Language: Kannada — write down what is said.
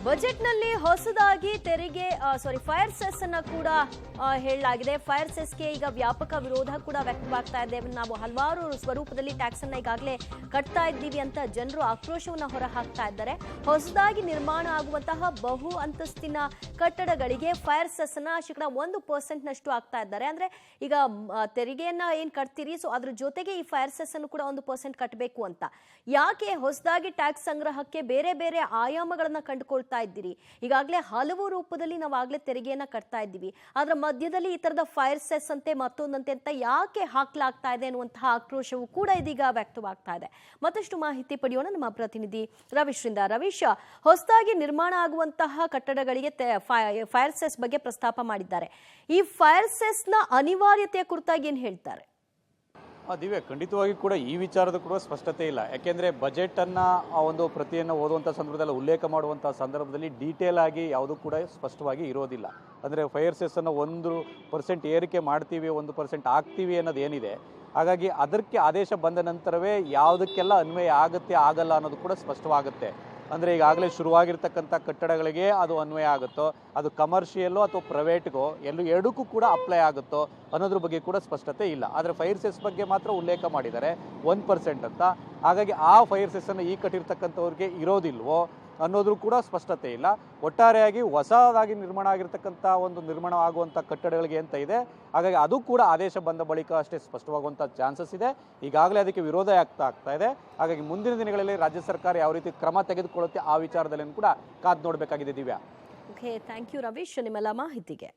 ಬಜೆಟ್ನಲ್ಲಿ ಹೊಸದಾಗಿ ತೆರಿಗೆ ಫೈರ್ ಸೆಸ್ ಅನ್ನ ಕೂಡ ಹೇಳಲಾಗಿದೆ. ಫೈರ್ ಸೆಸ್ಗೆ ಈಗ ವ್ಯಾಪಕ ವಿರೋಧ ಕೂಡ ವ್ಯಕ್ತವಾಗ್ತಾ ಇದೆ. ನಾವು ಹಲವಾರು ಸ್ವರೂಪದಲ್ಲಿ ಟ್ಯಾಕ್ಸ್ ಅನ್ನ ಈಗಾಗಲೇ ಕಟ್ತಾ ಇದ್ದೀವಿ ಅಂತ ಜನರು ಆಕ್ರೋಶವನ್ನ ಹೊರಹಾಕ್ತಾ ಇದ್ದಾರೆ. ಹೊಸದಾಗಿ ನಿರ್ಮಾಣ ಆಗುವಂತಹ ಬಹು ಅಂತಸ್ತಿನ ಕಟ್ಟಡಗಳಿಗೆ ಫೈರ್ ಸೆಸ್ ಅನ್ನ 1% ನಷ್ಟು ಆಗ್ತಾ ಇದ್ದಾರೆ. ಅಂದ್ರೆ ಈಗ ತೆರಿಗೆಯನ್ನ ಏನ್ ಕಟ್ತೀರಿ, ಸೊ ಅದ್ರ ಜೊತೆಗೆ ಈ ಫೈರ್ ಸೆಸ್ ಅನ್ನು ಕೂಡ 1% ಕಟ್ಟಬೇಕು ಅಂತ. ಯಾಕೆ ಹೊಸದಾಗಿ ಟ್ಯಾಕ್ಸ್ ಸಂಗ್ರಹಕ್ಕೆ ಬೇರೆ ಬೇರೆ ಆಯಾಮಗಳನ್ನ ಕಂಡುಕೊಳ್ತಾ ಇದ್ದೀರಿ? ಈಗಾಗಲೇ ಹಲವು ರೂಪದಲ್ಲಿ ನಾವು ಆಗ್ಲೇ ತೆರಿಗೆಯನ್ನ ಕಟ್ತಾ ಇದ್ದೀವಿ, ಅದರ ಮಧ್ಯದಲ್ಲಿ ಈ ತರದ ಫೈರ್ ಸೆಸ್ ಅಂತೆ ಮತ್ತೊಂದಂತೆ ಅಂತ ಯಾಕೆ ಹಾಕ್ಲಾಗ್ತಾ ಇದೆ ಅನ್ನುವಂತಹ ಆಕ್ರೋಶವು ಕೂಡ ಇದೀಗ ವ್ಯಕ್ತವಾಗ್ತಾ ಇದೆ. ಮತ್ತಷ್ಟು ಮಾಹಿತಿ ಪಡೆಯೋಣ ನಮ್ಮ ಪ್ರತಿನಿಧಿ ರವೀಶ್ರಿಂದ. ರವೀಶ್, ಹೊಸದಾಗಿ ನಿರ್ಮಾಣ ಆಗುವಂತಹ ಕಟ್ಟಡಗಳಿಗೆ ಫೈರ್ ಸೆಸ್ ಬಗ್ಗೆ ಪ್ರಸ್ತಾಪ ಮಾಡಿದ್ದಾರೆ. ಈ ಫೈರ್ ಸೆಸ್ ನ ಅನಿವಾರ್ಯತೆಯ ಕುರಿತಾಗಿ ಏನ್ ಹೇಳ್ತಾರೆ? ದಿವ್ಯ, ಖಂಡಿತವಾಗಿ ಕೂಡ ಈ ವಿಚಾರದ ಕೂಡ ಸ್ಪಷ್ಟತೆ ಇಲ್ಲ. ಯಾಕೆಂದರೆ ಬಜೆಟನ್ನು ಆ ಒಂದು ಪ್ರತಿಯನ್ನು ಓದುವಂಥ ಸಂದರ್ಭದಲ್ಲಿ ಉಲ್ಲೇಖ ಮಾಡುವಂಥ ಸಂದರ್ಭದಲ್ಲಿ ಡೀಟೇಲ್ ಆಗಿ ಯಾವುದೂ ಕೂಡ ಸ್ಪಷ್ಟವಾಗಿ ಇರೋದಿಲ್ಲ. ಅಂದರೆ ಫೈರ್ ಸೆಸ್ಸನ್ನು 1% ಏರಿಕೆ ಮಾಡ್ತೀವಿ, 1% ಆಗ್ತೀವಿ ಅನ್ನೋದು ಏನಿದೆ, ಹಾಗಾಗಿ ಅದಕ್ಕೆ ಆದೇಶ ಬಂದ ನಂತರವೇ ಯಾವುದಕ್ಕೆಲ್ಲ ಅನ್ವಯ ಆಗುತ್ತೆ ಆಗಲ್ಲ ಅನ್ನೋದು ಕೂಡ ಸ್ಪಷ್ಟವಾಗುತ್ತೆ. ಅಂದರೆ ಈಗಾಗಲೇ ಶುರುವಾಗಿರ್ತಕ್ಕಂಥ ಕಟ್ಟಡಗಳಿಗೆ ಅದು ಅನ್ವಯ ಆಗುತ್ತೋ, ಅದು ಕಮರ್ಷಿಯಲ್ಲೋ ಅಥವಾ ಪ್ರೈವೇಟ್ಗೋ ಎರಡಕ್ಕೂ ಕೂಡ ಅಪ್ಲೈ ಆಗುತ್ತೋ ಅನ್ನೋದ್ರ ಬಗ್ಗೆ ಕೂಡ ಸ್ಪಷ್ಟತೆ ಇಲ್ಲ. ಆದರೆ ಫೈರ್ ಸೆಸ್ ಬಗ್ಗೆ ಮಾತ್ರ ಉಲ್ಲೇಖ ಮಾಡಿದ್ದಾರೆ 1% ಅಂತ. ಹಾಗಾಗಿ ಆ ಫೈರ್ ಸೆಸ್ಸನ್ನು ಈ ಕಟ್ಟಿರ್ತಕ್ಕಂಥವ್ರಿಗೆ ಇರೋದಿಲ್ವೋ ಅನ್ನೋದ್ರೂ ಕೂಡ ಸ್ಪಷ್ಟತೆ ಇಲ್ಲ. ಒಟ್ಟಾರೆಯಾಗಿ ಹೊಸದಾಗಿ ನಿರ್ಮಾಣ ಆಗಿರ್ತಕ್ಕಂಥ ನಿರ್ಮಾಣ ಆಗುವಂಥ ಕಟ್ಟಡಗಳಿಗೆ ಅಂತ ಇದೆ. ಹಾಗಾಗಿ ಅದು ಕೂಡ ಆದೇಶ ಬಂದ ಬಳಿಕ ಅಷ್ಟೇ ಸ್ಪಷ್ಟವಾಗುವಂಥ ಚಾನ್ಸಸ್ ಇದೆ. ಈಗಾಗಲೇ ಅದಕ್ಕೆ ವಿರೋಧ ಆಗ್ತಾ ಇದೆ. ಹಾಗಾಗಿ ಮುಂದಿನ ದಿನಗಳಲ್ಲಿ ರಾಜ್ಯ ಸರ್ಕಾರ ಯಾವ ರೀತಿ ಕ್ರಮ ತೆಗೆದುಕೊಳ್ಳುತ್ತೆ ಆ ವಿಚಾರದಲ್ಲಿ ಕೂಡ ಕಾದು ನೋಡಬೇಕಾಗಿದೆ. Divya. Okay, thank you Ravish ನಿಮ್ಮೆಲ್ಲ ಮಾಹಿತಿಗೆ.